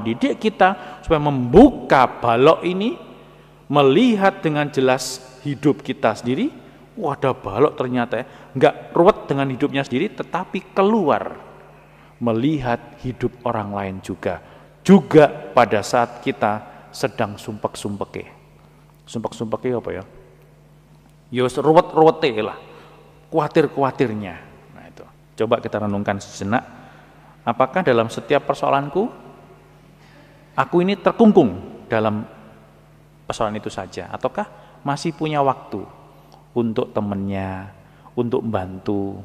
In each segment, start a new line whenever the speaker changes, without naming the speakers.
mendidik kita supaya membuka balok ini, melihat dengan jelas hidup kita sendiri. Wah, ada balok ternyata ya, nggak ruwet dengan hidupnya sendiri, tetapi keluar melihat hidup orang lain juga pada saat kita sedang sumpek-sumpeke. Sumpek-sumpeke apa ya? Ya ruwet-ruwete lah, kuatir-kuatirnya. Nah itu, coba kita renungkan sejenak. Apakah dalam setiap persoalanku, aku ini terkungkung dalam persoalan itu saja, ataukah masih punya waktu untuk temannya, untuk membantu?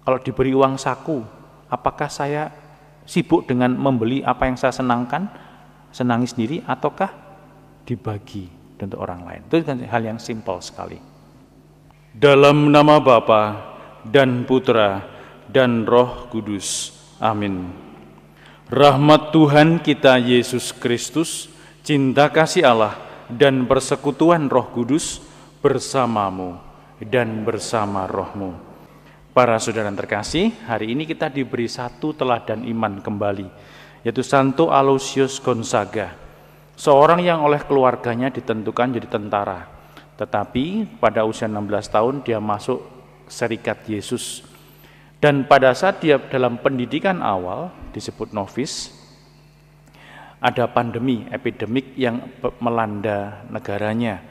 Kalau diberi uang saku, apakah saya sibuk dengan membeli apa yang saya senangi sendiri, ataukah dibagi untuk orang lain? Itu kan hal yang simpel sekali. Dalam nama Bapa dan Putra dan Roh Kudus. Amin. Rahmat Tuhan kita Yesus Kristus, cinta kasih Allah, dan persekutuan Roh Kudus bersamamu dan bersama rohmu. Para saudara terkasih, hari ini kita diberi satu teladan iman kembali, yaitu Santo Aloysius Gonzaga, seorang yang oleh keluarganya ditentukan jadi tentara, tetapi pada usia 16 tahun dia masuk Serikat Yesus. Dan pada saat dia dalam pendidikan awal, disebut novis, ada pandemi, epidemik yang melanda negaranya.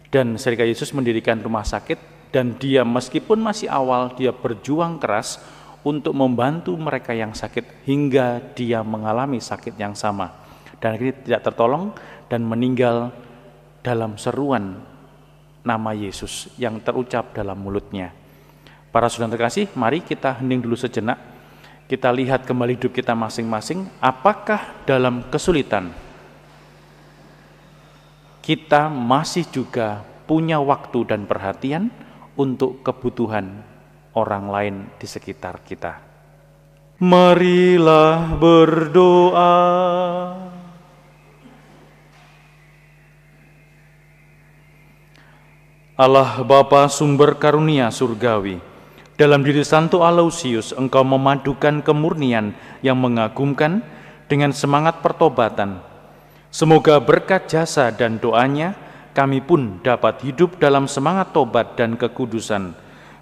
Dan Serikat Yesus mendirikan rumah sakit, dan dia meskipun masih awal, dia berjuang keras untuk membantu mereka yang sakit hingga dia mengalami sakit yang sama. Dan akhirnya tidak tertolong dan meninggal dalam seruan nama Yesus yang terucap dalam mulutnya. Para saudara terkasih, mari kita hening dulu sejenak. Kita lihat kembali hidup kita masing-masing. Apakah dalam kesulitan kita masih juga punya waktu dan perhatian untuk kebutuhan orang lain di sekitar kita? Marilah berdoa. Allah Bapa sumber karunia surgawi, dalam diri Santo Aloysius Engkau memadukan kemurnian yang mengagumkan dengan semangat pertobatan. Semoga berkat jasa dan doanya kami pun dapat hidup dalam semangat tobat dan kekudusan.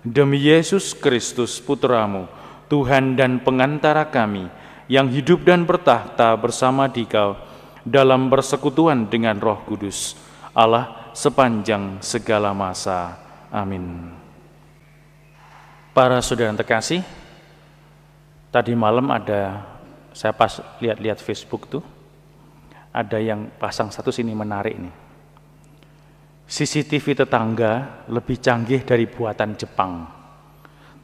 Demi Yesus Kristus Putramu, Tuhan dan pengantara kami, yang hidup dan bertahta bersama Dikau dalam persekutuan dengan Roh Kudus, Allah sepanjang segala masa. Amin. Para saudara terkasih, tadi malam saya pas lihat-lihat Facebook tuh, ada yang pasang status ini menarik nih. CCTV tetangga lebih canggih dari buatan Jepang,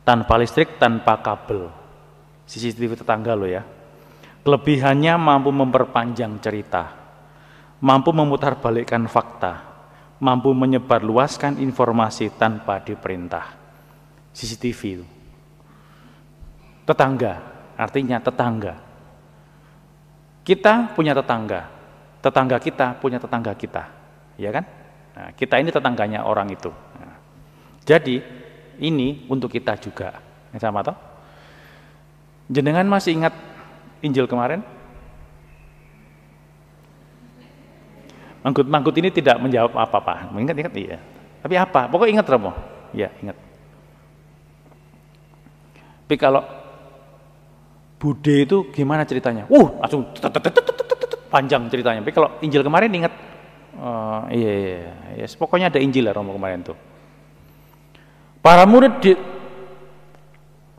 tanpa listrik, tanpa kabel. CCTV tetangga loh ya. Kelebihannya mampu memperpanjang cerita, mampu memutarbalikkan fakta, mampu menyebarluaskan informasi tanpa diperintah. CCTV itu. Tetangga, artinya tetangga. Kita punya tetangga, tetangga kita punya tetangga kita, ya kan? Nah, kita ini tetangganya orang itu. Nah, jadi ini untuk kita juga, sama toh? Jenengan masih ingat Injil kemarin? Manggut-manggut ini tidak menjawab apa-apa. Ingat iya. Tapi apa? Pokoknya ingat Romo. Ya, ingat. Tapi kalau Bude itu gimana ceritanya? Langsung panjang ceritanya. Tapi kalau Injil kemarin ingat, iya. Pokoknya ada Injil lah Romo kemarin tuh. Para murid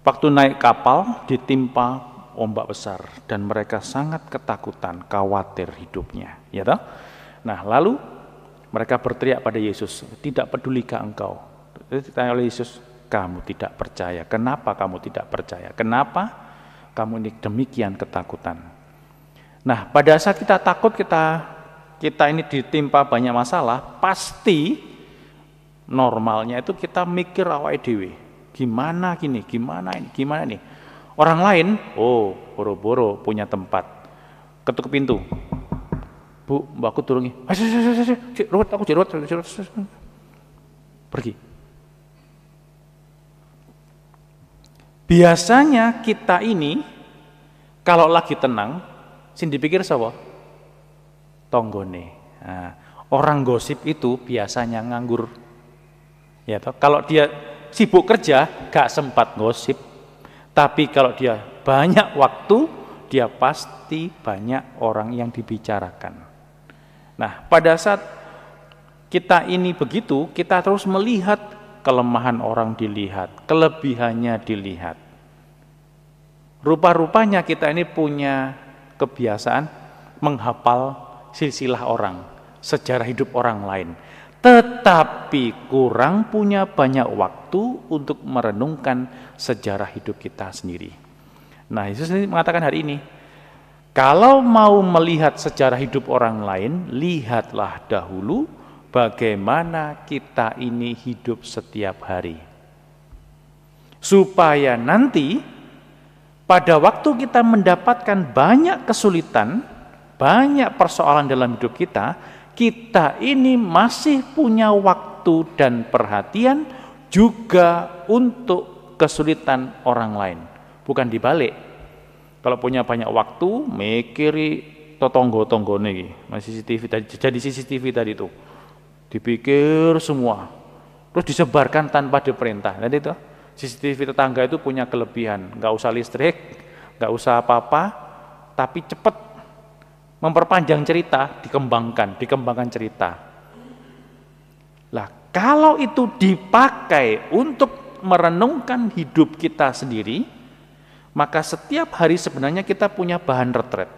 waktu naik kapal ditimpa ombak besar dan mereka sangat ketakutan, khawatir hidupnya, ya toh? Nah, lalu mereka berteriak pada Yesus, "Tidak pedulika engkau?" Ditanya oleh Yesus, "Kamu tidak percaya. Kenapa kamu tidak percaya? Kenapa kamu ini demikian ketakutan?" Nah, pada saat kita takut, kita ini ditimpa banyak masalah, pasti normalnya itu kita mikir awake dhewe. Gimana gini, gimana ini. Orang lain, boro-boro punya tempat. Ketuk pintu. "Bu, mbak aku turungi." "Ruwet, aku jeruat." Pergi. Biasanya kita ini kalau lagi tenang, Sing dipikir sapa? Tonggone. Nah, orang gosip itu biasanya nganggur. Ya toh, kalau dia sibuk kerja gak sempat gosip. Tapi kalau dia banyak waktu, dia pasti banyak orang yang dibicarakan. Nah, pada saat kita ini begitu, kita terus melihat kelemahan orang dilihat, kelebihannya dilihat. Rupa-rupanya kita ini punya kebiasaan menghafal silsilah orang, sejarah hidup orang lain. Tetapi kurang punya banyak waktu untuk merenungkan sejarah hidup kita sendiri. Nah, Yesus ini mengatakan hari ini, kalau mau melihat sejarah hidup orang lain, lihatlah dahulu bagaimana kita ini hidup setiap hari. Supaya nanti pada waktu kita mendapatkan banyak kesulitan, banyak persoalan dalam hidup kita, kita ini masih punya waktu dan perhatian juga untuk kesulitan orang lain. Bukan dibalik. Kalau punya banyak waktu, mikiri tonggo-tonggone iki, CCTV tadi, jadi CCTV tadi itu. Dipikir semua. Terus disebarkan tanpa diperintah. Jadi itu CCTV tetangga itu punya kelebihan, nggak usah listrik, nggak usah apa-apa, tapi cepat memperpanjang cerita, dikembangkan cerita. Lah, kalau itu dipakai untuk merenungkan hidup kita sendiri, maka setiap hari sebenarnya kita punya bahan retret.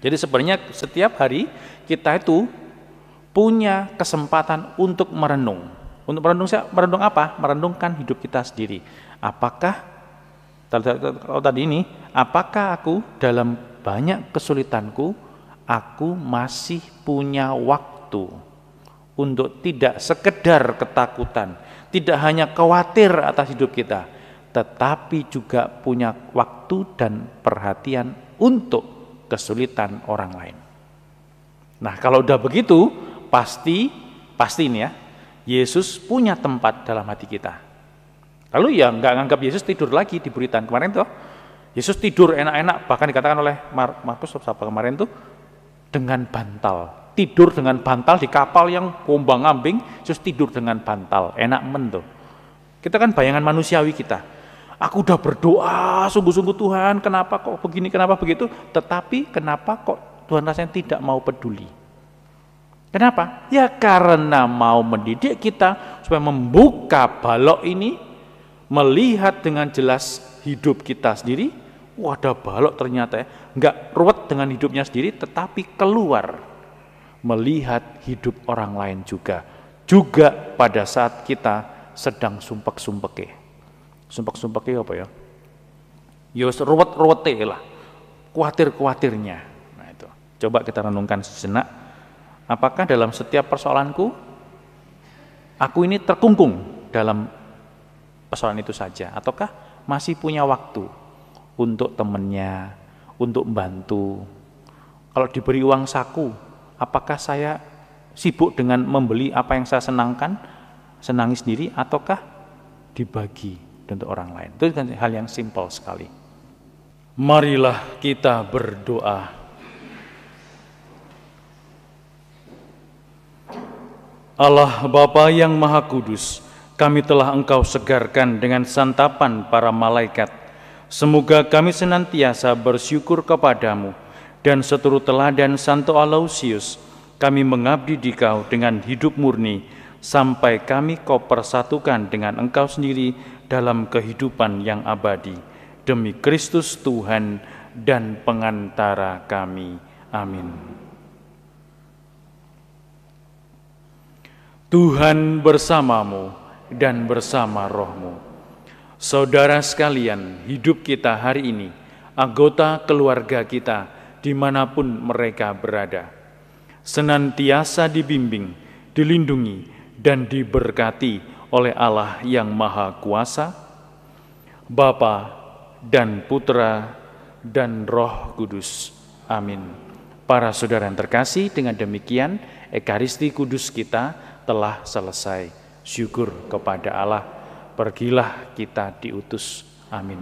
Jadi sebenarnya setiap hari kita itu punya kesempatan untuk merenung. Untuk merenung apa? Merenungkan hidup kita sendiri. Apakah kalau tadi ini, apakah aku dalam banyak kesulitanku, aku masih punya waktu untuk tidak sekedar ketakutan, tidak hanya khawatir atas hidup kita, tetapi juga punya waktu dan perhatian untuk kesulitan orang lain. Nah, kalau udah begitu, pasti ini ya, Yesus punya tempat dalam hati kita. Lalu ya nggak nganggap Yesus tidur lagi di buritan kemarin tuh. Yesus tidur enak-enak, bahkan dikatakan oleh Markus kemarin tuh dengan bantal. Tidur dengan bantal di kapal yang ombang-ambing, Yesus tidur dengan bantal, enak men tuh. Kita kan bayangan manusiawi kita. Aku udah berdoa sungguh-sungguh Tuhan, kenapa kok begini, kenapa begitu, tetapi kenapa kok Tuhan rasanya tidak mau peduli? Kenapa? Ya karena mau mendidik kita supaya membuka balok ini, melihat dengan jelas hidup kita sendiri. Wah, ada balok ternyata ya, nggak ruwet dengan hidupnya sendiri, tetapi keluar melihat hidup orang lain juga pada saat kita sedang sumpek-sumpeke. Sumpek-sumpeke apa ya? Ya ruwet-ruwete lah, kuatir-kuatirnya. Nah itu, coba kita renungkan sejenak. Apakah dalam setiap persoalanku, aku ini terkungkung dalam persoalan itu saja, ataukah masih punya waktu untuk temannya, untuk membantu? Kalau diberi uang saku, apakah saya sibuk dengan membeli apa yang saya senangi sendiri, ataukah dibagi untuk orang lain? Itu kan hal yang simpel sekali. Marilah kita berdoa. Allah Bapa yang Maha Kudus, kami telah Engkau segarkan dengan santapan para malaikat. Semoga kami senantiasa bersyukur kepadamu, dan seturut teladan Santo Aloysius, kami mengabdi di Kau dengan hidup murni, sampai kami Kau persatukan dengan Engkau sendiri dalam kehidupan yang abadi. Demi Kristus Tuhan dan pengantara kami. Amin. Tuhan bersamamu dan bersama rohmu. Saudara sekalian, hidup kita hari ini, anggota keluarga kita, dimanapun mereka berada, senantiasa dibimbing, dilindungi, dan diberkati oleh Allah yang Maha Kuasa, Bapa dan Putra dan Roh Kudus. Amin. Para saudara yang terkasih, dengan demikian Ekaristi Kudus kita telah selesai. Syukur kepada Allah. Pergilah kita diutus. Amin.